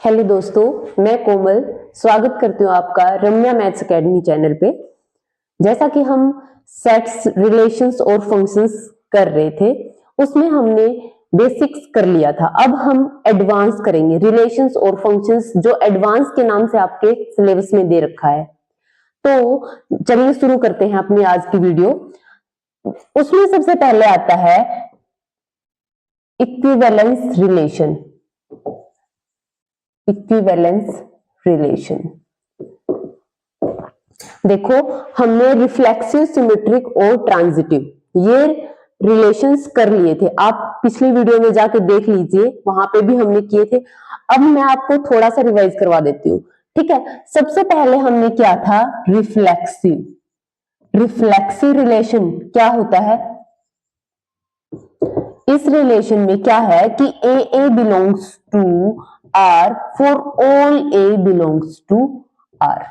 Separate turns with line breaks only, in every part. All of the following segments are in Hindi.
हेलो दोस्तों, मैं कोमल स्वागत करती हूँ आपका रम्या मैथ्स एकेडमी चैनल पे। जैसा कि हम सेट्स, रिलेशंस और फंक्शंस कर रहे थे, उसमें हमने बेसिक्स कर लिया था। अब हम एडवांस करेंगे, रिलेशंस और फंक्शंस जो एडवांस के नाम से आपके सिलेबस में दे रखा है। तो चलिए शुरू करते हैं अपनी आज की वीडियो। उसमें सबसे पहले आता है इक्विवेलेंस रिलेशन। इक्विवेलेंस रिलेशन देखो, हमने रिफ्लेक्सिव, सिमेट्रिक और ट्रांजिटिव ये रिलेशंस कर लिए थे। आप पिछली वीडियो में जाके देख लीजिए, वहां पे भी हमने किए थे। अब मैं आपको थोड़ा सा रिवाइज करवा देती हूँ, ठीक है। सबसे पहले हमने क्या था, रिफ्लेक्सिव। रिफ्लेक्सिव रिलेशन क्या होता है? इस रिलेशन में क्या है कि A belongs to R for all A belongs to R.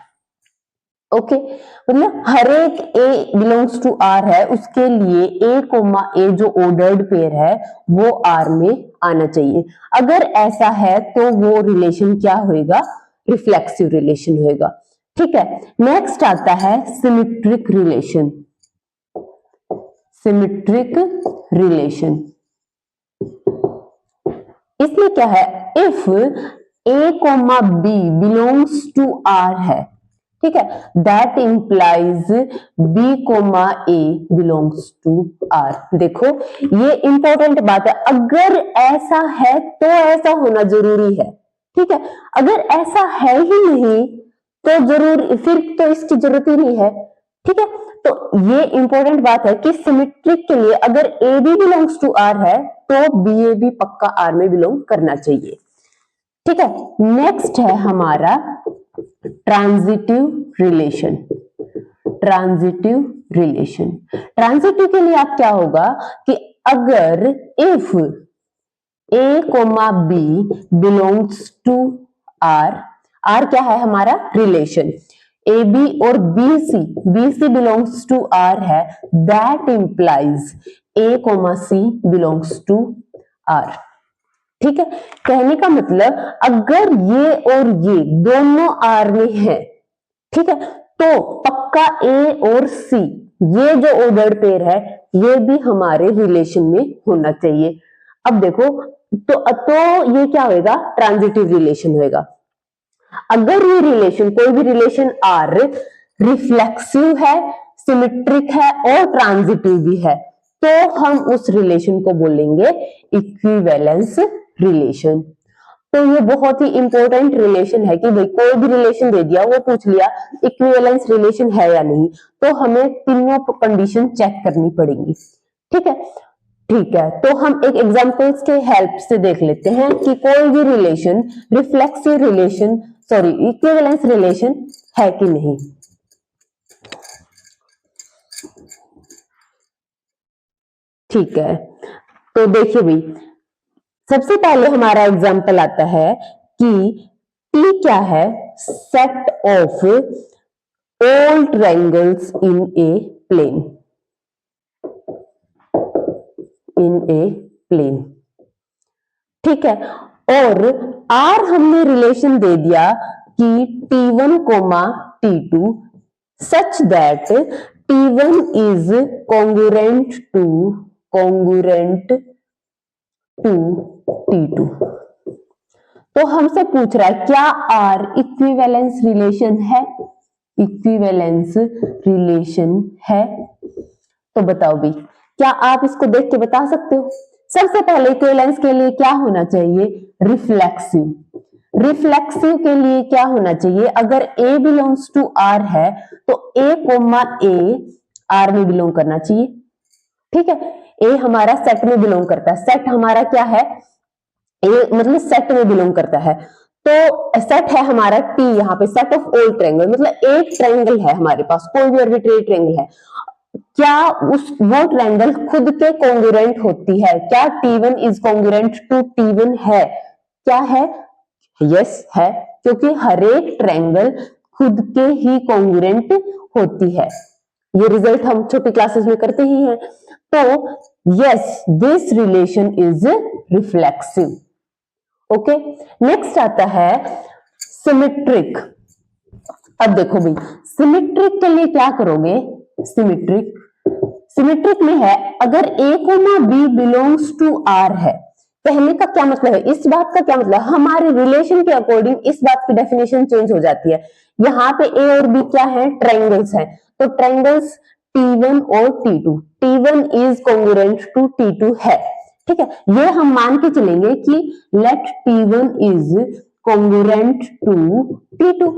Okay, मतलब हर एक ए बिलोंग्स टू आर है, उसके लिए ए कोमा ए जो ऑर्डर्ड पेयर है वो आर में आना चाहिए। अगर ऐसा है तो वो रिलेशन क्या होएगा, रिफ्लेक्सिव रिलेशन होएगा। ठीक है, नेक्स्ट आता है सिमेट्रिक रिलेशन। सिमेट्रिक रिलेशन, इसमें क्या है, if A comma B belongs to R है, ठीक है, that implies B comma A belongs to R. देखो ये इंपॉर्टेंट बात है, अगर ऐसा है तो ऐसा होना जरूरी है, ठीक है। अगर ऐसा है ही नहीं तो जरूर फिर तो इसकी जरूरत ही नहीं है, ठीक है। तो ये इंपॉर्टेंट बात है कि सिमेट्रिक के लिए अगर A B belongs to R है तो बी ए भी पक्का आर में बिलोंग करना चाहिए, ठीक है। नेक्स्ट है हमारा transitive relation. Transitive relation, transitive के लिए आप क्या होगा कि अगर if A comma B belongs to R, R क्या है हमारा रिलेशन, ए बी और B C belongs to R है, that implies A comma C belongs to R. ठीक है, कहने का मतलब अगर ये और ये दोनों आर में है, ठीक है, तो पक्का ए और सी ये जो ऑर्डर्ड पेयर है ये भी हमारे रिलेशन में होना चाहिए। अब देखो तो ये क्या होएगा, ट्रांजिटिव रिलेशन होएगा। अगर ये रिलेशन, कोई भी रिलेशन आर रिफ्लेक्सिव है, सिमेट्रिक है और ट्रांजिटिव भी है, तो हम उस रिलेशन को बोलेंगे इक्विवेलेंस रिलेशन। तो ये बहुत ही इंपॉर्टेंट रिलेशन है कि भाई कोई भी रिलेशन दे दिया, वो पूछ लिया इक्विवेलेंस रिलेशन है या नहीं, तो हमें तीनों कंडीशन चेक करनी पड़ेगी, ठीक है। ठीक है, तो हम एक एग्जांपल्स के हेल्प से देख लेते हैं कि कोई भी relation reflexive relation, sorry equivalence relation है कि नहीं। ठीक है, तो देखिए भाई, सबसे पहले हमारा एग्जांपल आता है कि T क्या है, set of all triangles in a plane. In a plane, ठीक है, और R हमने रिलेशन दे दिया कि T1 comma T2 such that T1 is congruent to T2। तो हमसे पूछ रहा है क्या R इक्विवेलेंस रिलेशन है, इक्विवेलेंस रिलेशन है। तो बताओ भाई, क्या आप इसको देख के बता सकते हो? सबसे पहले इक्विवेलेंस के लिए क्या होना चाहिए, रिफ्लेक्सिव। रिफ्लेक्सिव के लिए क्या होना चाहिए, अगर A बिलोंग्स टू R है तो A कोमा A R में बिलोंग करना चाहिए, ठीक है। A हमारा सेट में बिलोंग करता है, सेट हमारा क्या है, ए मतलब सेट में बिलोंग करता है, तो सेट है हमारा T, यहाँ पे सेट ऑफ ऑल ट्रायंगल, मतलब एक ट्रायंगल है हमारे पास, कोई भी आर्बिट्रेरी ट्रायंगल है, क्या वो ट्रायंगल खुद के कॉन्ग्रुएंट होती है, क्या T1 is congruent to T1 है, क्या है, यस है, क्योंकि हर एक ट्रायंगल खुद के ही कॉन्ग्रुएंट होती है। ये रिजल्ट हम छोटी क्लासेस में करते ही हैं। तो yes, this relation is reflexive. Okay, next आता है सिमेट्रिक। अब देखो भाई, सिमेट्रिक के लिए क्या करोगे? सिमेट्रिक में है, अगर a comma b belongs to r है। पहले का क्या मतलब है? इस बात का क्या मतलब? हमारे रिलेशन के अकॉर्डिंग इस बात की डेफिनेशन चेंज हो जाती है। यहाँ पे a और b क्या है? ट्रायंगल्स है। तो ट्रायंगल्स T1 और T2, T1 is congruent to T2 है। ठीक है, ये हम मान के चलेंगे कि late T1 is congruent to T2।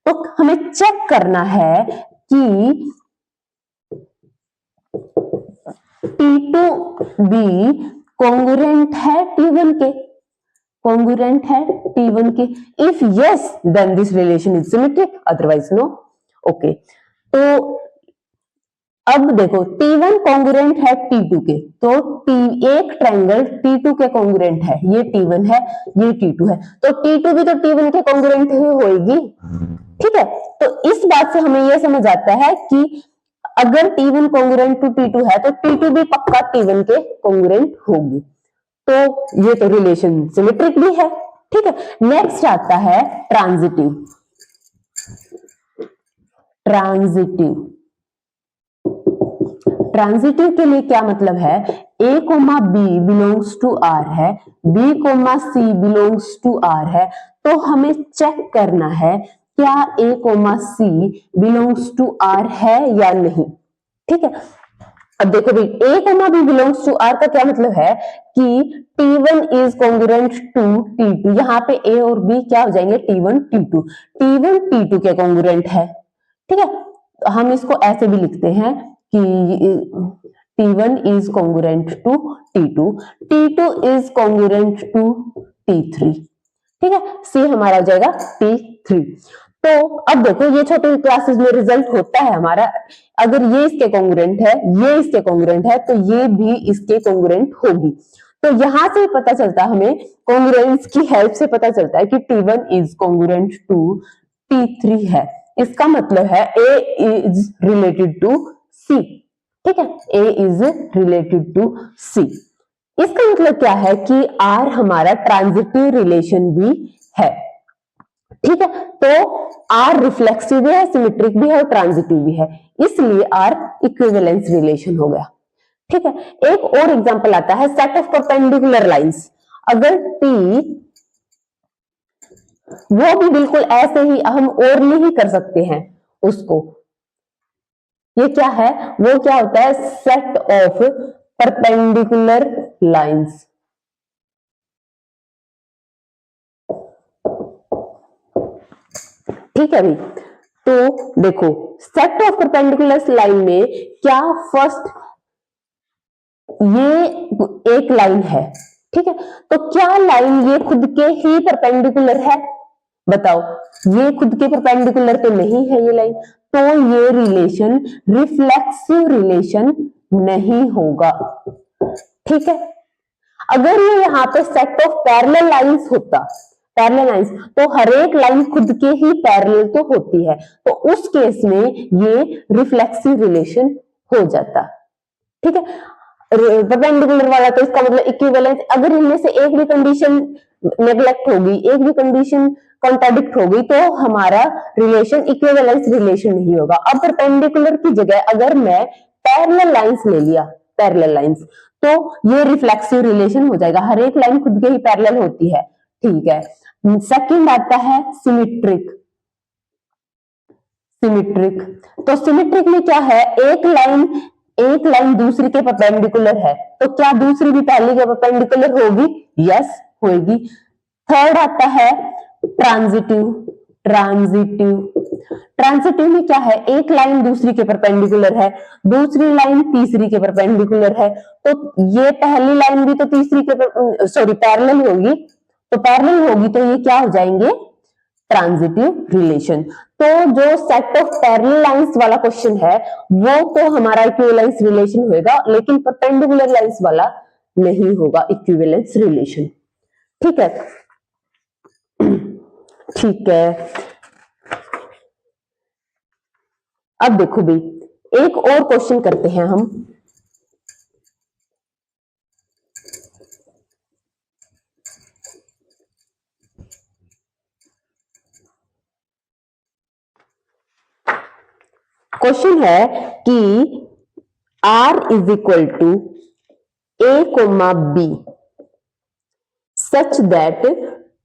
तो हमें चेक करना है कि T2 भी कॉन्ग्रुएंट है T1 के, कॉन्ग्रुएंट है T1 के। If yes then this relation is symmetric, otherwise no. Okay, तो अब देखो T1 कॉन्ग्रुएंट है T2 के, तो एक ट्रायंगल T2 के कॉन्ग्रुएंट है, ये T1 है, ये T2 है, तो T2 भी तो T1 के कॉन्ग्रुएंट ही होएगी। ठीक है, तो इस बात से हमें यह समझ आता है कि अगर T1 कॉन्ग्रुएंट टू T2 है तो T2 भी पक्का T1 के कॉन्ग्रुएंट होगी। तो ये तो रिलेशन सिमेट्रिक भी है। ठीक है, नेक्स्ट आता है ट्रांजिटिव। ट्रांजिटिव के लिए क्या मतलब है? a comma b belongs to r है, b comma c belongs to r है, तो हमें चेक करना है क्या a comma c belongs to r है या नहीं। ठीक है, अब देखो भाई, a comma b belongs to r का क्या मतलब है कि T1 is congruent to T2। यहाँ पे a और b क्या हो जाएंगे? T1 T2, T1 T2 के कॉन्ग्रुएंट है। ठीक है, हम इसको ऐसे भी लिखते हैं कि T1 is congruent to T2, T2 is congruent to T3। ठीक है, C हमारा हो जाएगा T3। तो अब देखो, ये छोटी क्लासेस में रिजल्ट होता है हमारा, अगर ये इसके कॉन्ग्रुएंट है, ये इसके कॉन्ग्रुएंट है, तो ये भी इसके कॉन्ग्रुएंट होगी। तो यहां से पता चलता है हमें, कॉन्ग्रुएंस की हेल्प से पता चलता है कि T1 is congruent to T3 है। इसका मतलब है A is related to C। ठीक है, A is related to C। इसका मतलब क्या है कि R हमारा ट्रांजिटिव रिलेशन भी है। ठीक है, तो R रिफ्लेक्सिव भी है, सिमेट्रिक भी है और ट्रांजिटिव भी है, इसलिए R इक्विवेलेंस रिलेशन हो गया। ठीक है, एक और एग्जांपल आता है सेट ऑफ परपेंडिकुलर लाइंस। अगर T, वो भी बिल्कुल ऐसे ही हम और नहीं कर सकते हैं उसको, ये क्या है? वो क्या होता है? Set of perpendicular lines. ठीक है भाई, तो देखो सेट ऑफ परपेंडिकुलर लाइन में क्या, फर्स्ट ये एक लाइन है। ठीक है, तो क्या लाइन ये खुद के ही परपेंडिकुलर है? बताओ, ये खुद के परपेंडिकुलर तो नहीं है ये लाइन, तो ये रिलेशन रिफ्लेक्सिव रिलेशन नहीं होगा। ठीक है, अगर ये यहाँ पे सेट ऑफ पैरेलल लाइंस होता, पैरेलल लाइंस, तो हर एक लाइन खुद के ही पैरेलल तो होती है, तो उस केस में ये रिफ्लेक्सिव रिलेशन हो जाता। ठीक है, परपेंडिकुलर वाला तो इसका मतलब इक्विवेलेंस। अगर इनमें से एक भी कंडीशन नेग्लेक्ट होगी, एक भी कंडीशन कॉन्ट्राडिक्ट होगी, तो हमारा रिलेशन इक्विवेलेंस रिलेशन नहीं होगा। अब परपेंडिकुलर की जगह अगर मैं पैरेलल लाइंस ले लिया, पैरेलल लाइंस, तो ये रिफ्लेक्सिव रिलेशन हो जाएगा, हर एक लाइन खुद के ही पैरेलल होती है। ठीक है, सेकंड आता है सिमेट्रिक। सिमेट्रिक, तो सिमेट्रिक में क्या है? एक लाइन दूसरी के परपेंडिकुलर है, तो क्या दूसरी भी पहली के परपेंडिकुलर होगी? यस, होगी। थर्ड आता है ट्रांजिटिव। ट्रांजिटिव में क्या है? एक लाइन दूसरी के परपेंडिकुलर है, दूसरी लाइन तीसरी के परपेंडिकुलर है, तो ये पहली लाइन भी तो तीसरी के सॉरी पैरेलल होगी, तो पैरेलल होगी, तो ये क्या हो जाएंगे? Transitive relation. तो जो सेट ऑफ पैरेलल लाइंस वाला क्वेश्चन है वो तो हमारा इक्विवेलेंस रिलेशन होगा, लेकिन परपेंडिकुलर लाइंस वाला नहीं होगा इक्विवेलेंस रिलेशन। ठीक है, ठीक है। अब देखो भाई, एक और क्वेश्चन करते हैं हम। क्वेश्चन है कि R is equal to A comma B such that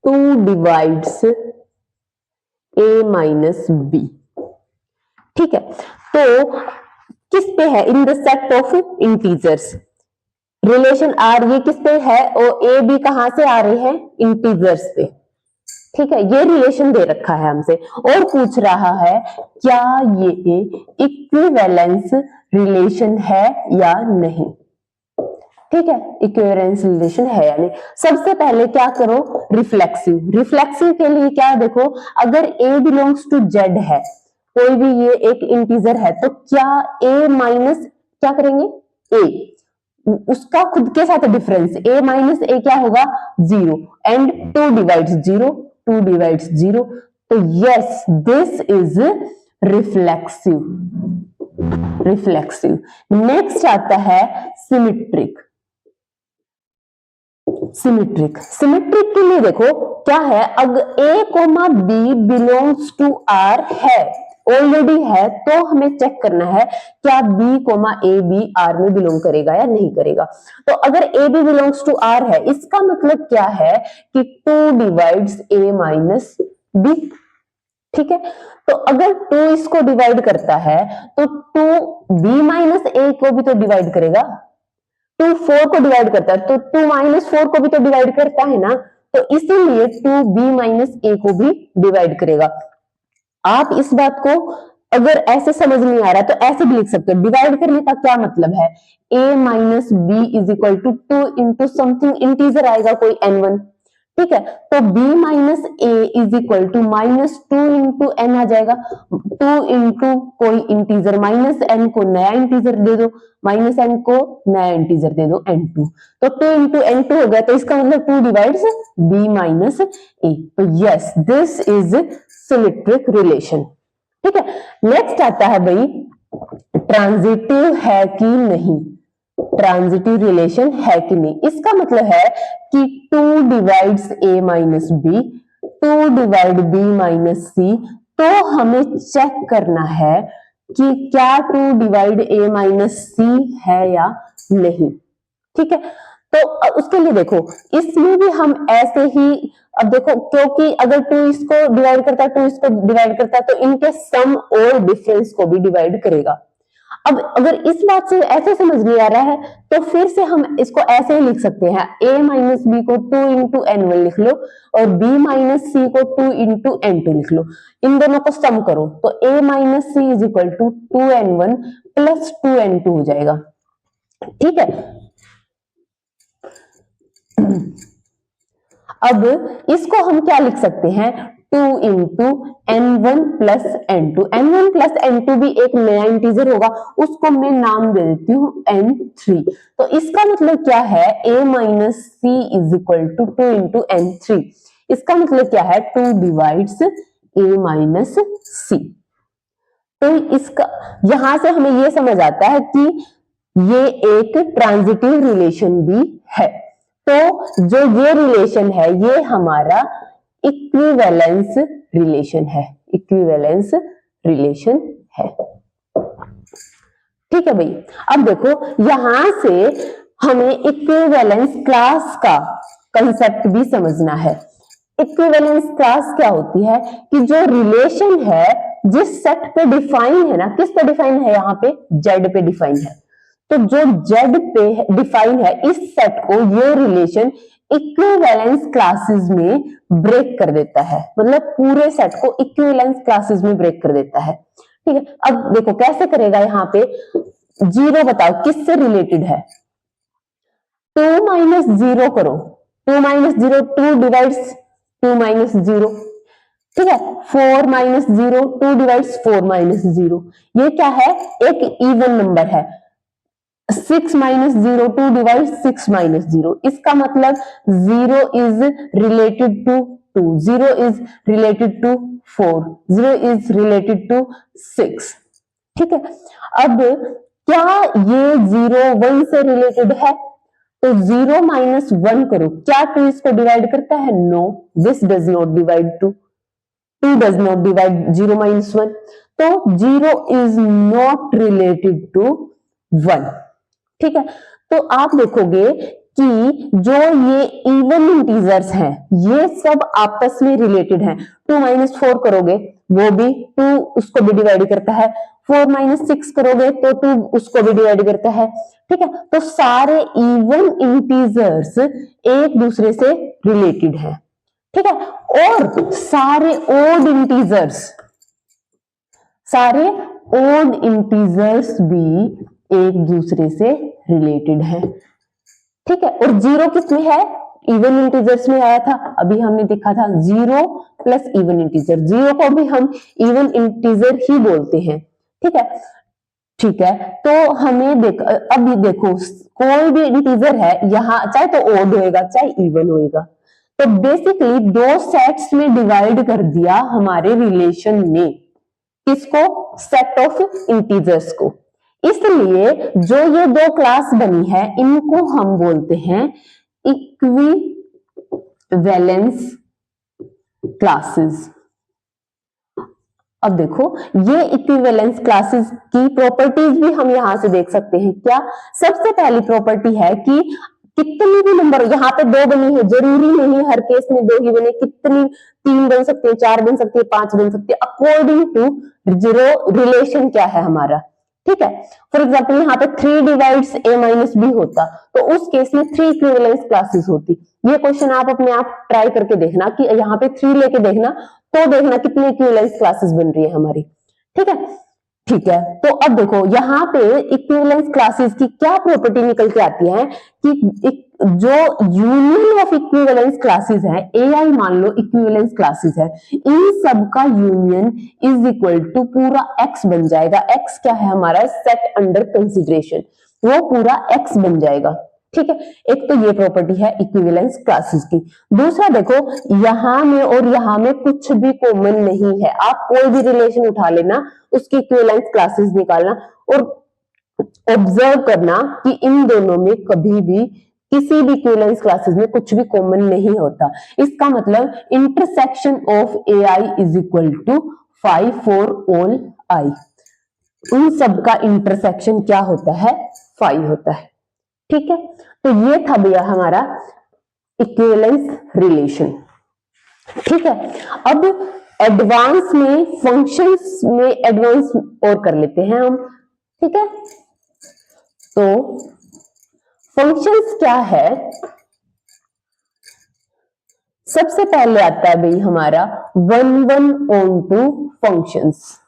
2 divides A minus B। ठीक है, तो किस पे है? In the set of integers. Relation R ये किस पे है और A B कहां से आ रहे हैं? इंटीजर्स पे। ठीक है, ये रिलेशन दे रखा है हमसे और पूछ रहा है क्या ये इक्विवेलेंस रिलेशन है या नहीं। ठीक है, इक्विवेलेंस रिलेशन है या नहीं। सबसे पहले क्या करो? रिफ्लेक्सिव। रिफ्लेक्सिव के लिए क्या देखो, अगर A बिलोंग्स टू Z है, कोई भी ये एक इंटीजर है, तो क्या A माइनस क्या करेंगे? A उसका खुद के साथ डिफरेंस A माइनस A क्या होगा? 0 एंड 2 डिवाइड्स 0, 2 डिवाइड्स 0। तो yes, this is reflexive. Reflexive. Next आता है सिमेट्रिक। सिमेट्रिक। सिमेट्रिक के लिए देखो क्या है, अगर A comma B belongs to R है, ऑलरेडी है, तो हमें चेक करना है क्या B comma A B R में बिलोंग करेगा या नहीं करेगा। तो अगर A B belongs to R है, इसका मतलब क्या है कि 2 डिवाइड्स A माइनस B। ठीक है, तो अगर 2 इसको डिवाइड करता है तो 2 B माइनस A को भी तो डिवाइड करेगा। 2 4 को डिवाइड करता है तो 2 माइनस 4 को भी तो डिवाइड करता है ना, तो इसीलिए 2 B माइनस A को भी डिवाइड करेगा। आप इस बात को अगर ऐसे समझ नहीं आ रहा तो ऐसे भी लिख सकते हो। डिवाइड करने का क्या मतलब है? A minus B is equal to 2 into something integer आएगा कोई n1। ठीक है, तो B minus A is equal to minus 2 into n आ जाएगा। 2 इंटू कोई इंटीजर माइनस n को नया इंटीजर दे दो, माइनस n को नया इंटीजर दे दो n2, तो 2 इंटू n2 हो गया। तो इसका मतलब 2 डिवाइड्स B माइनस A। तो yes, this is symmetric relation. ठीक है, नेक्स्ट आता है भाई ट्रांजिटिव है कि नहीं। ट्रांजिटिव रिलेशन है कि नहीं, इसका मतलब है कि 2 divides A minus B, 2 divide B minus C, तो हमें चेक करना है कि क्या 2 डिवाइड A माइनस C है या नहीं। ठीक है, तो उसके लिए देखो इसमें भी हम ऐसे ही, अब देखो क्योंकि अगर 2 इसको डिवाइड करता है, 2 इसको डिवाइड करता है, तो इनके सम और डिफरेंस को भी डिवाइड करेगा। अब अगर इस बात से ऐसे समझ नहीं आ रहा है तो फिर से हम इसको ऐसे ही लिख सकते हैं, A माइनस बी को 2 इंटू n1 लिख लो और B माइनस सी को 2 इंटू n2 लिख लो। इन दोनों को सम करो तो A minus C is equal to 2n1 plus 2n2 हो जाएगा। ठीक है, अब इसको हम क्या लिख सकते हैं? 2 into n1 plus n2। n1 plus n2 भी एक नया इंटीजर होगा, उसको मैं नाम दे देती हूँ n3। तो इसका मतलब क्या है? a minus C is equal to 2 into n3। इसका मतलब क्या है? 2 डिवाइड्स a माइनस सी। तो इसका यहां से हमें यह समझ आता है कि ये एक ट्रांजिटिव रिलेशन भी है। तो जो ये रिलेशन है ये हमारा इक्विवेलेंस रिलेशन है। इक्विवेलेंस रिलेशन है। ठीक है भाई, अब देखो यहां से हमें इक्विवेलेंस क्लास का कंसेप्ट भी समझना है। इक्विवेलेंस क्लास क्या होती है कि जो रिलेशन है जिस सेट पे डिफाइन है ना, किस पे डिफाइन है? यहाँ पे जेड पे डिफाइन है। तो जो जेड पे डिफाइन है इस सेट को ये रिलेशन इक्विवेलेंस क्लासेस में ब्रेक कर देता है, मतलब पूरे सेट को इक्विवेलेंस क्लासेस में ब्रेक कर देता है। ठीक है, अब देखो कैसे करेगा। यहाँ पे जीरो बताओ किससे रिलेटेड है? 2 माइनस 0 करो। 2 माइनस 0, 2 डिवाइड्स 2 माइनस 0। ठीक है, 4 माइनस 0, 2 डिवाइड्स 4 माइनस 0। ये क्या है? एक इवन नंबर है। 6 माइनस 0, 2 डिवाइड 6 माइनस 0। इसका मतलब 0 is related to 2, 0 is related to 4, 0 is related to 6। ठीक है, अब क्या ये 0 1 से रिलेटेड है? तो 0 माइनस 1 करो, क्या 2 इसको डिवाइड करता है? No, this does not divide 2। 2 does not divide 0 minus 1, तो 0 इज नॉट रिलेटेड टू 1। ठीक है, तो आप देखोगे कि जो ये इवन इंटीजर्स हैं ये सब आपस में रिलेटेड हैं। 2 माइनस 4 करोगे वो भी 2 उसको भी डिवाइड करता है, 4 माइनस 6 करोगे तो 2 उसको भी डिवाइड करता है। ठीक है, तो सारे इवन इंटीजर्स एक दूसरे से रिलेटेड हैं। ठीक है, और सारे ओड इंटीजर्स भी एक दूसरे से रिलेटेड हैं। ठीक है, और 0 किस में है? इवन इंटीजर्स में आया था, अभी हमने देखा था 0 प्लस इवन इंटीजर, 0 को भी हम इवन इंटीजर ही बोलते हैं। ठीक है, ठीक है, तो हमें अभी देखो कोई भी इंटीजर है यहाँ, चाहे तो ओड होएगा चाहे इवन होएगा, तो बेसिकली दो सेट्स में डिवाइड कर दिया हमारे रिलेशन ने, किसको? सेट ऑफ इंटीजर्स को। इसलिए जो ये दो क्लास बनी है इनको हम बोलते हैं इक्विवेलेंस क्लासेस। अब देखो ये इक्विवेलेंस क्लासेस की प्रॉपर्टीज भी हम यहां से देख सकते हैं। क्या? सबसे पहली प्रॉपर्टी है कि कितनी भी नंबर, यहाँ पे 2 बनी है, जरूरी नहीं हर केस में 2 ही बने, कितनी 3 बन सकते हैं, 4 बन सकती है, 5 बन सकती है, अकॉर्डिंग टू जीरो रिलेशन क्या है हमारा। ठीक है, फॉर एग्जाम्पल यहाँ पे 3 डिवाइड्स a माइनस बी होता तो उस केस में 3 इक्विवेलेंस क्लासेस होती। ये क्वेश्चन आप अपने आप ट्राई करके देखना कि यहाँ पे 3 लेके देखना, तो देखना कितनी इक्विवेलेंस क्लासेस बन रही है हमारी। ठीक है, ठीक है, तो अब देखो यहाँ पे इक्विवेलेंस क्लासेस की क्या प्रॉपर्टी निकल के आती है कि जो यूनियन ऑफ इक्विवेलेंस क्लासेस है, AI मान लो इक्विवेलेंस क्लासेस है, इन सब का यूनियन इज इक्वल टू पूरा X बन जाएगा। X क्या है हमारा? सेट अंडर कंसिडरेशन, वो पूरा X बन जाएगा। ठीक है, एक तो ये प्रॉपर्टी है इक्विवेलेंस क्लासेस की। दूसरा देखो यहां में और यहां में कुछ भी कॉमन नहीं है, आप कोई भी रिलेशन उठा लेना, उसकी इक्विवेलेंस क्लासेस निकालना और ऑब्जर्व करना कि इन दोनों में कभी भी किसी भी इक्विवेलेंस क्लासेस में कुछ भी कॉमन नहीं होता। इसका मतलब intersection of AI is equal to 5 for all I। उन सबका इंटरसेक्शन क्या होता है? 5 होता है। ठीक है, तो ये था भैया हमारा इक्विवेलेंस रिलेशन। ठीक है, अब एडवांस में फंक्शंस में एडवांस और कर लेते हैं हम। ठीक है, तो फंक्शंस क्या है? सबसे पहले आता है भाई हमारा 1-1-on-to फंक्शंस।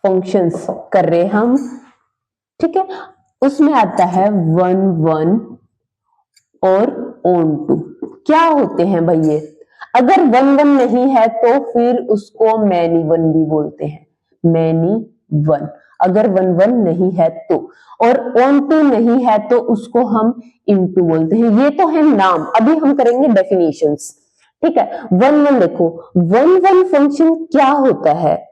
फंक्शंस कर रहे हम, ठीक है, उसमें आता है 1-1 और on-to। क्या होते हैं भाई ये? अगर 1-1 नहीं है तो फिर उसको मैनी वन भी बोलते हैं, मैनी वन, अगर 1-1 नहीं है तो। और on-to नहीं है तो उसको हम into बोलते हैं। ये तो है नाम, अभी हम करेंगे डेफिनेशंस। ठीक है, 1-1 देखो, 1-1 फंक्शन क्या होता है?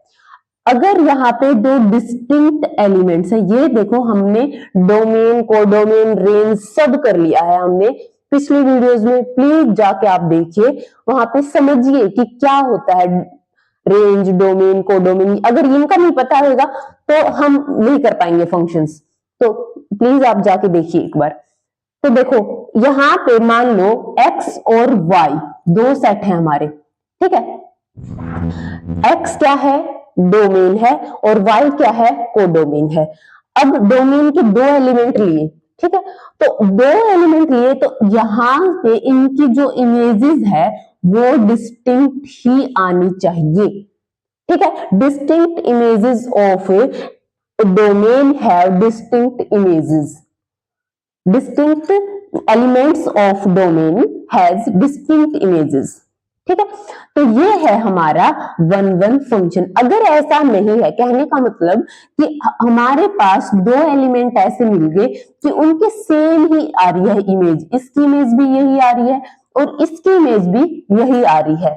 अगर यहाँ पे दो डिस्टिंक्ट एलिमेंट्स है, ये देखो हमने डोमेन, कोडोमेन, रेंज सब कर लिया है हमने पिछली वीडियोस में, प्लीज जाके आप देखिए, वहां पे समझिए कि क्या होता है रेंज, डोमेन, कोडोमेन। अगर इनका नहीं पता होगा तो हम नहीं कर पाएंगे फंक्शंस, तो प्लीज आप जाके देखिए एक बार। तो देखो यहां पे मान लो x और y दो सेट है हमारे। ठीक है, x क्या है? डोमेन है, और y क्या है? कोडोमेन है। अब डोमेन के 2 एलिमेंट लिए, ठीक है, तो 2 एलिमेंट लिए तो यहां पे इनकी जो इमेजेस है वो डिस्टिंक्ट ही आनी चाहिए। ठीक है, distinct images of domain have distinct images, distinct elements of domain has distinct images. ठीक है, तो ये है हमारा 1-1 फंक्शन। अगर ऐसा नहीं है, कहने का मतलब कि हमारे पास 2 एलिमेंट ऐसे मिल गए कि उनके सेम ही आ रही है इमेज, इसकी इमेज भी यही आ रही है और इसकी इमेज भी यही आ रही है,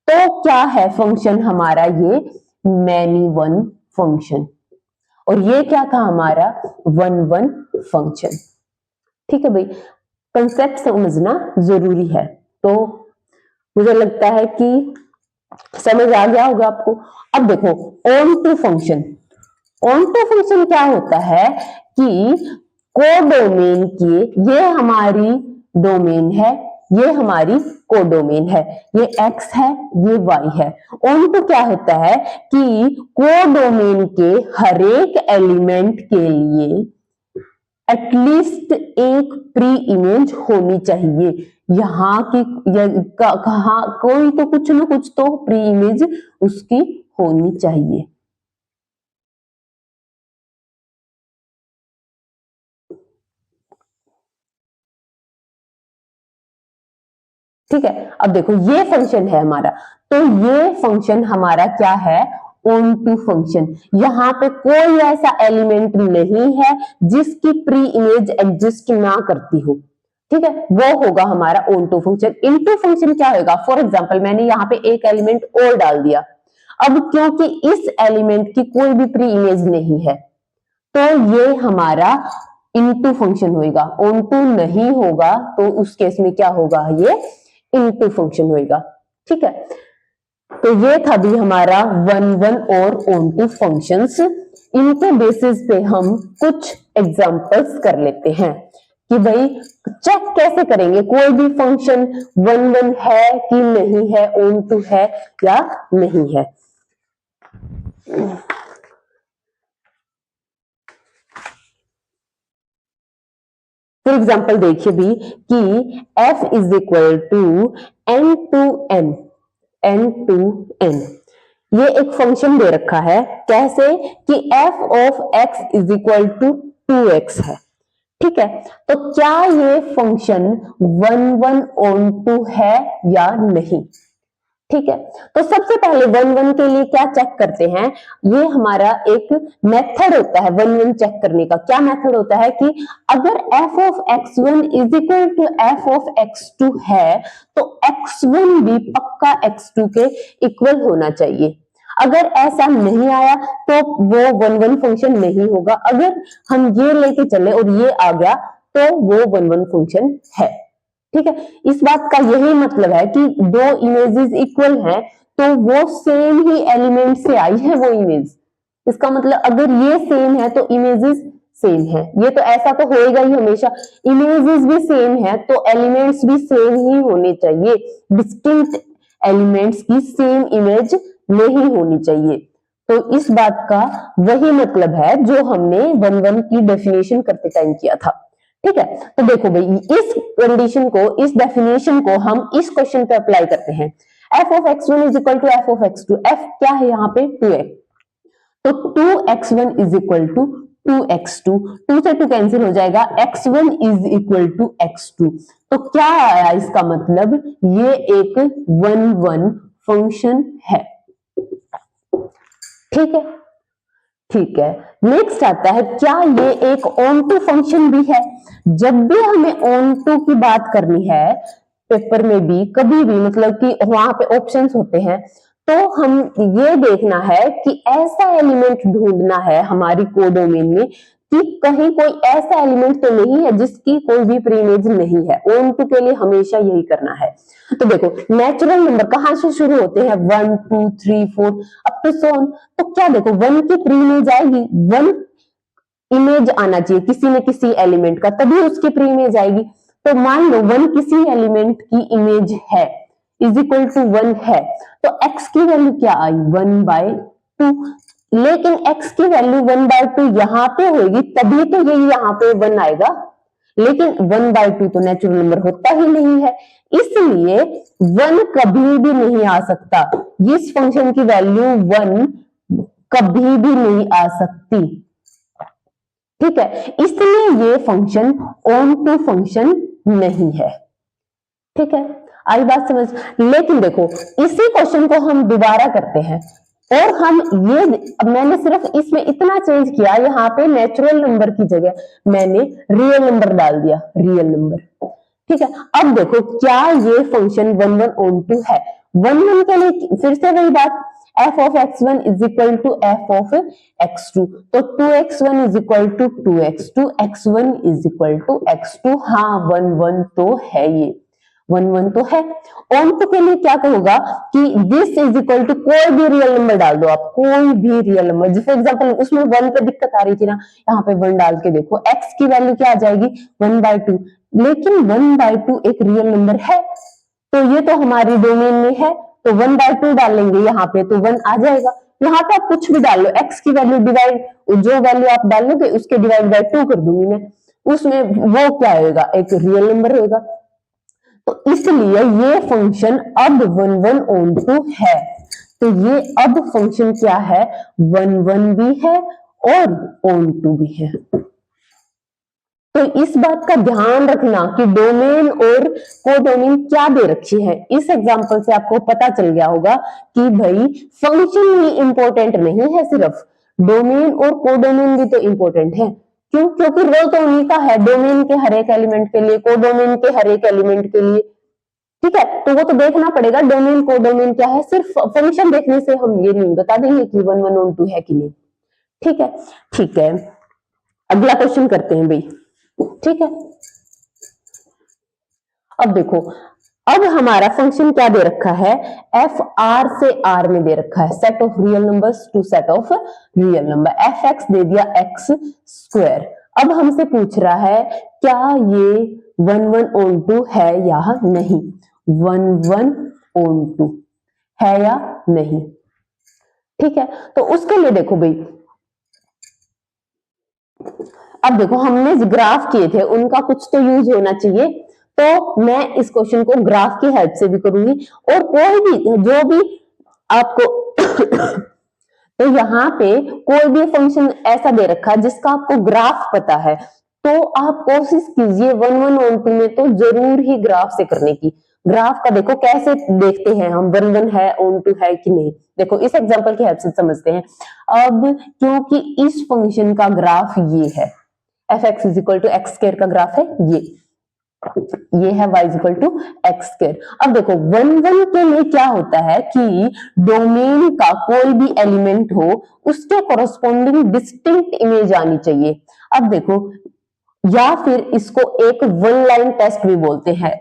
तो क्या है फंक्शन हमारा? ये मैनी वन फंक्शन। और ये क्या था हमारा? 1-1 फंक्शन। ठीक है भाई, कंसेप्ट समझना जरूरी है। तो मुझे लगता है कि समझ आ गया होगा आपको। अब देखो onto function, onto function क्या होता है कि कोडोमेन की, ये हमारी डोमेन है, ये हमारी कोडोमेन है, ये x है, ये y है। ऑन टू क्या होता है कि कोडोमेन के हर एक एलिमेंट के लिए एटलीस्ट एक प्री इमेज होनी चाहिए। यहाँ की कहा कोई तो कुछ ना कुछ तो प्री इमेज उसकी होनी चाहिए। ठीक है, अब देखो ये फंक्शन है हमारा, तो ये फंक्शन हमारा क्या है, ऑन टू फंक्शन। यहाँ पे कोई ऐसा एलिमेंट नहीं है जिसकी प्री इमेज एग्जिस्ट ना करती हो। ठीक है, वो होगा हमारा onto function. Into function क्या होगा, फॉर एग्जांपल मैंने यहाँ पे एक एलिमेंट और डाल दिया, अब क्योंकि इस एलिमेंट की कोई भी प्री इमेज नहीं है तो ये हमारा इनटू फंक्शन होगा, ऑन टू नहीं होगा तो उस केस में क्या होगा, ये इनटू फंक्शन होगा। ठीक है, तो ये था भी हमारा वन वन और ऑन टू फंक्शंस। इनके बेसिस पे हम कुछ एग्जांपल्स कर लेते हैं कि भाई चेक कैसे करेंगे कोई भी फंक्शन वन वन है कि नहीं है, ऑन टू है या नहीं है। फॉर एग्जाम्पल देखिए भी कि f is equal to n to n, n to n, ये एक फंक्शन दे रखा है कैसे कि f of x is equal to 2x है। ठीक है, तो क्या ये function one one onto है या नहीं। ठीक है, तो सबसे पहले वन वन के लिए क्या चेक करते हैं, ये हमारा एक मेथड होता है वन वन चेक करने का। क्या मेथड होता है कि अगर f of x1 is equal to f of x2 है तो x1 भी पक्का x2 के इक्वल होना चाहिए। अगर ऐसा नहीं आया तो वो वन वन फंक्शन नहीं होगा। अगर हम ये लेके चले और ये आ गया तो वो वन वन फंक्शन है। ठीक है, इस बात का यही मतलब है कि दो इमेजेस इक्वल हैं तो वो सेम ही एलिमेंट से आई है वो इमेज। इसका मतलब अगर ये सेम है तो इमेजेस सेम है, ये तो ऐसा तो होएगा ही हमेशा। इमेजेस भी सेम है तो एलिमेंट्स भी सेम ही होने चाहिए। डिस्टिंक्ट एलिमेंट्स की सेम इमेज नहीं होनी चाहिए। तो इस बात का वही मतलब है जो हमने वन वन की डेफिनेशन करते टाइम किया था। ठीक है, तो देखो भाई इस कंडीशन को, इस डेफिनेशन को हम इस क्वेश्चन पे अप्लाई करते हैं। f of x1 is equal to f of x2, f क्या है यहाँ पे 2x, तो 2x1 is equal to 2x2, 2 से 2 कैंसिल हो जाएगा, x1 is equal to x2। तो क्या आया इसका मतलब, ये एक वन वन फंक्शन है। ठीक है, ठीक है, नेक्स्ट आता है क्या ये एक ऑन टू फंक्शन भी है। जब भी हमें ऑन टू की बात करनी है पेपर में भी कभी भी, मतलब कि वहां पे ऑप्शंस होते हैं, तो हम ये देखना है कि ऐसा एलिमेंट ढूंढना है हमारी कोडोमेन में कि कहीं कोई ऐसा एलिमेंट तो नहीं है जिसकी कोई भी प्रीइमेज नहीं है। ऑन टू के लिए हमेशा यही करना है। तो देखो नेचुरल नंबर कहां से शुरू होते हैं, 1 2 3 4 अप टू सो ऑन। तो क्या देखो वन की प्रीइमेज आएगी, वन इमेज आना चाहिए किसी न किसी एलिमेंट का, तभी उसकी प्रीइमेज आएगी। तो मान लो वन किसी एलिमेंट की इमेज है, इज इक्वल टू 1 है, तो x की वैल्यू क्या आई 1/2, लेकिन x की वैल्यू 1/2 यहाँ पे होगी तभी तो ये यहाँ पे 1 आएगा, लेकिन 1/2 तो नेचुरल नंबर होता ही नहीं है, इसलिए 1 कभी भी नहीं आ सकता। इस फंक्शन की वैल्यू 1 कभी भी नहीं आ सकती। ठीक है, इसलिए ये फंक्शन ऑन टू फंक्शन नहीं है। ठीक है, आई बात समझ। लेकिन देखो इसी क्वेश्चन को हम दोबारा करते हैं और हम ये, मैंने सिर्फ इसमें इतना चेंज किया, यहाँ पे नेचुरल नंबर की जगह मैंने रियल नंबर डाल दिया, रियल नंबर। ठीक है, अब देखो क्या ये function one one onto है। वन वन के लिए फिर से वही बात, f of x1 is equal to f of x2, तो 2x1 is equal to 2x2, x1 is equal to x2। हाँ वन वन तो है ये 1 1 तो है। ऑन टू के लिए क्या कहोगा कि दिस इज इक्वल टू कोई भी रियल नंबर डाल दो आप, कोई भी रियल नंबर। जैसे एग्जांपल उसमें 1 पे दिक्कत आ रही थी ना, यहाँ पे 1 डाल के देखो, x की वैल्यू क्या आ जाएगी 1/2, लेकिन 1/2 एक रियल नंबर है, तो ये तो हमारी डोमेन में है, तो 1/2 डालेंगे यहाँ पे तो 1 आ जाएगा। यहाँ पे आप कुछ भी डाल लो, x की वैल्यू डिवाइड, जो वैल्यू आप डालोगे उसके डिवाइड बाय 2 कर दूंगी मैं, उसमें वो क्या होगा, एक रियल नंबर होगा। तो इसलिए ये फंक्शन अब 1 1 ऑन टू है। तो ये अब फंक्शन क्या है, 1 1 भी है और ऑन टू भी है। तो इस बात का ध्यान रखना कि डोमेन और कोडोमेन क्या दे रखी है। इस एग्जांपल से आपको पता चल गया होगा कि भाई फंक्शन ही इंपॉर्टेंट नहीं है, सिर्फ डोमेन और कोडोमेन भी तो इंपॉर्टेंट है। क्यों? क्योंकि रोल तो उन्हीं का है, डोमेन के हर एक एलिमेंट के लिए, कोडोमेन के हर एक एलिमेंट के लिए। ठीक है, तो वो तो देखना पड़ेगा डोमेन कोडोमेन क्या है, सिर्फ फंक्शन देखने से हम ये नहीं बता देंगे कि 1 1 ऑन टू है कि नहीं। ठीक है, ठीक है, अगला क्वेश्चन करते हैं भाई। ठीक है, अब देखो, अब हमारा फंक्शन क्या दे रखा है, एफ आर से आर में दे रखा है, set of real numbers to set of real number, F X दे दिया एक्स स्क्वायर। अब हमसे पूछ रहा है क्या ये 1 1 ऑन टू है या नहीं, 1 1 ऑन टू है या नहीं। ठीक है, तो उसके लिए देखो भाई, अब देखो हमने ग्राफ किए थे, उनका कुछ तो यूज होना चाहिए, तो मैं इस क्वेश्चन को ग्राफ की हेल्प से भी करूंगी, और कोई भी जो भी आपको तो यहाँ पे कोई भी फंक्शन ऐसा दे रखा है जिसका आपको ग्राफ पता है, तो आप कोशिश कीजिए 1 1 ऑन टू में तो जरूर ही ग्राफ से करने की। ग्राफ का देखो कैसे देखते हैं हम, 1 1 है ऑन टू है कि नहीं, देखो इस एग्जांपल की हेल्प से समझते हैं। अब क्योंकि इस फंक्शन का ग्राफ ये है, f x is equal to x square का ग्राफ है ये है y is equal to x square. अब देखो 1 1 के लिए क्या होता है कि डोमेन का कोई भी एलिमेंट हो उसके कोरस्पॉन्डिंग डिस्टिंक्ट इमेज आनी चाहिए। अब देखो, या फिर इसको एक वन लाइन टेस्ट भी बोलते हैं,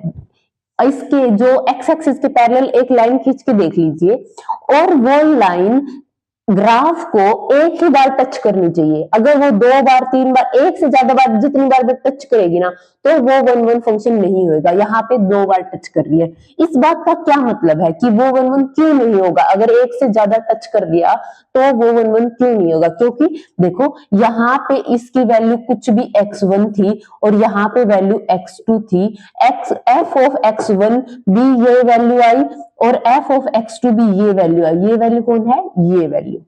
इसके जो एक्स एक्सिस के पैरेलल एक लाइन खींच के देख लीजिए, और वो लाइन ग्राफ को एक ही बार टच करनी चाहिए। अगर वो 2 बार 3 बार, एक से ज्यादा बार, जितनी बार भी टच करेगी ना, तो वो 1 1 फंक्शन नहीं होगा। यहाँ पे 2 बार टच कर रही है, इस बात का क्या मतलब है कि वो 1 1 क्यों नहीं होगा, अगर एक से ज्यादा टच कर दिया तो वो 1 1 क्यों नहीं होगा, क्योंकि देखो यहाँ पे इसकी वैल्यू कुछ भी x1 थी और यहाँ पे वैल्यू x2 थी, एक्स एफ ऑफ x1 भी ये वैल्यू आई और एफ ऑफ x2 भी ये वैल्यू आई, ये वैल्यू कौन है, ये वैल्यू।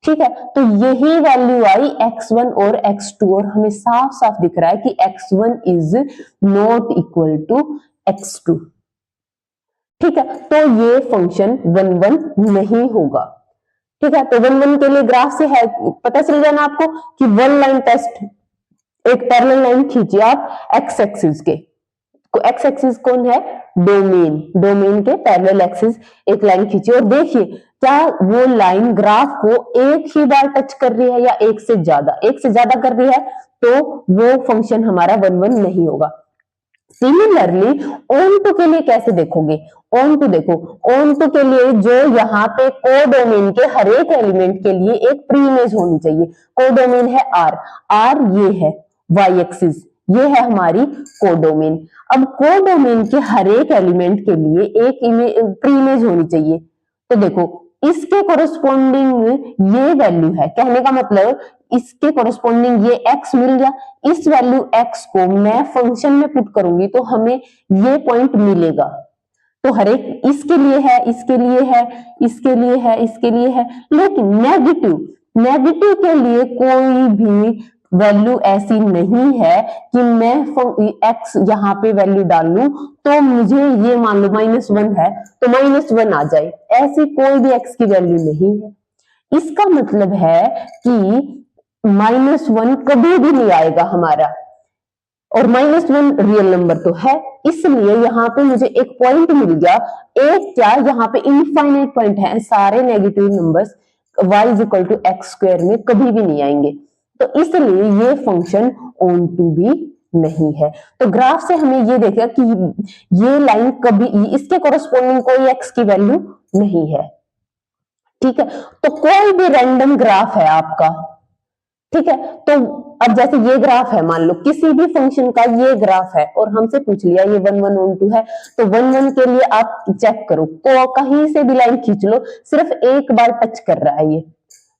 ठीक है, तो यही वैल्यू आई x1 और x2, और हमें साफ साफ दिख रहा है कि x1 is not equal to x2। ठीक है, तो ये फंक्शन 1 1 नहीं होगा। ठीक है, तो 1 1 के लिए ग्राफ से है पता चल गया ना आपको कि वन लाइन टेस्ट, एक पैरेलल लाइन खींचिए आप एक्स एक्सिस के, एक्स एक्सिस कौन है, डोमेन, डोमेन के पैरेलल एक्सिस एक लाइन खींचिए और देखिए क्या वो लाइन ग्राफ को एक ही बार टच कर रही है या एक से ज्यादा कर रही है, तो वो फंक्शन हमारा 1 1 नहीं होगा। सिमिलरली ऑन टू के लिए कैसे देखोगे, ऑन टू देखो, ऑन टू के लिए जो यहाँ पे कोडोमेन के हर एक एलिमेंट के लिए एक प्री इमेज होनी चाहिए। कोडोमेन है आर ये है वाई एक्सिस, ये है हमारी कोडोमेन। अब कोडोमेन के हर एक एलिमेंट के लिए एक प्री इमेज होनी चाहिए, तो देखो इसके कोरस्पॉन्डिंग ये वैल्यू है, कहने का मतलब इसके कोरस्पॉन्डिंग ये x मिल गया, इस वैल्यू x को मैं फंक्शन में पुट करूंगी तो हमें ये पॉइंट मिलेगा। तो हर एक इसके लिए है, इसके लिए है, इसके लिए है, इसके लिए है, लेकिन नेगेटिव के लिए कोई भी वैल्यू ऐसी नहीं है कि मैं x यहाँ पे वैल्यू डाल लूं तो मुझे ये मान लो -1 है तो -1 आ जाए, ऐसी कोई भी x की वैल्यू नहीं है। इसका मतलब है कि -1 कभी भी नहीं आएगा हमारा, और -1 रियल नंबर तो है, इसलिए यहाँ पे मुझे एक पॉइंट मिल गया। एक क्या, यहाँ पे इनफाइनाइट पॉइंट है, सारे negative numbers y is equal to x square में कभी भी नहीं आएंगे, तो इसलिए ये फंक्शन ऑन टू भी नहीं है। तो ग्राफ से हमें ये देखा कि ये लाइन कभी इसके कोरस्पोंडिंग कोई एक्स की वैल्यू नहीं है। ठीक है, तो कोई भी रैंडम ग्राफ है आपका, ठीक है, तो अब जैसे ये ग्राफ है, मान लो किसी भी फंक्शन का ये ग्राफ है और हमसे पूछ लिया ये 1 1 1 2 है, तो 1 1 के लिए आप चेक करो, को कहीं से भी लाइन खींच लो, सिर्फ एक बार टच कर रहा है ये,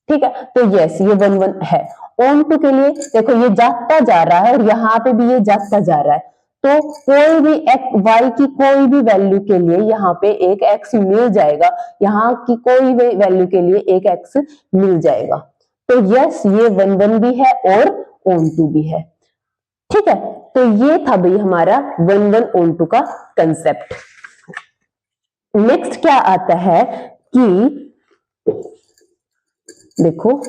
ठीक है, तो यस ये 1 1 है। ऑन टू के लिए देखो ये जाता जा रहा है और यहाँ पे भी ये जाता जा रहा है, तो कोई भी y की कोई भी वैल्यू के लिए यहाँ पे एक x मिल जाएगा, यहाँ की कोई भी वैल्यू के लिए एक x मिल जाएगा। तो यस ये 1 1 भी है और ऑन टू भी है। ठीक है, तो ये था भाई हमारा 1 1 ऑन टू का कंसेप्ट। नेक्स्ट क्या आता है कि देखो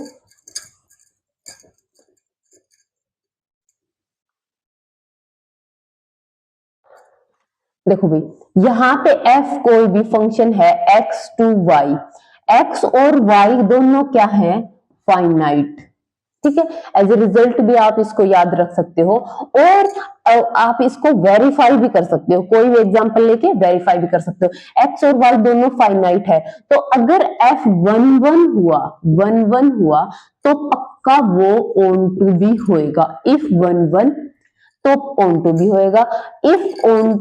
देखो भाई यहां पे f कोई भी फंक्शन है x टू y, x और y दोनों क्या है, फाइनाइट। ठीक है, एज ए रिजल्ट भी आप इसको याद रख सकते हो और आप इसको वेरीफाई भी कर सकते हो, कोई भी एग्जांपल लेके वेरीफाई भी कर सकते हो। x और y दोनों फाइनाइट है, तो अगर f 1 1 हुआ 1 1 हुआ तो पक्का वो ऑन टू भी होएगा। इफ 1 1 तो ऑन टू भी होएगा, इफ ऑन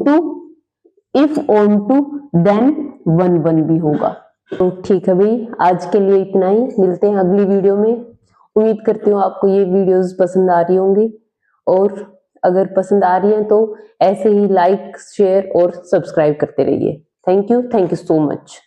टू देन 1 1 भी होगा। तो ठीक है भाई, आज के लिए इतना ही, मिलते हैं अगली वीडियो में। उम्मीद करती हूँ आपको ये वीडियोस पसंद आ रही होंगी, और अगर पसंद आ रही है तो ऐसे ही लाइक शेयर और सब्सक्राइब करते रहिए। Thank you so much.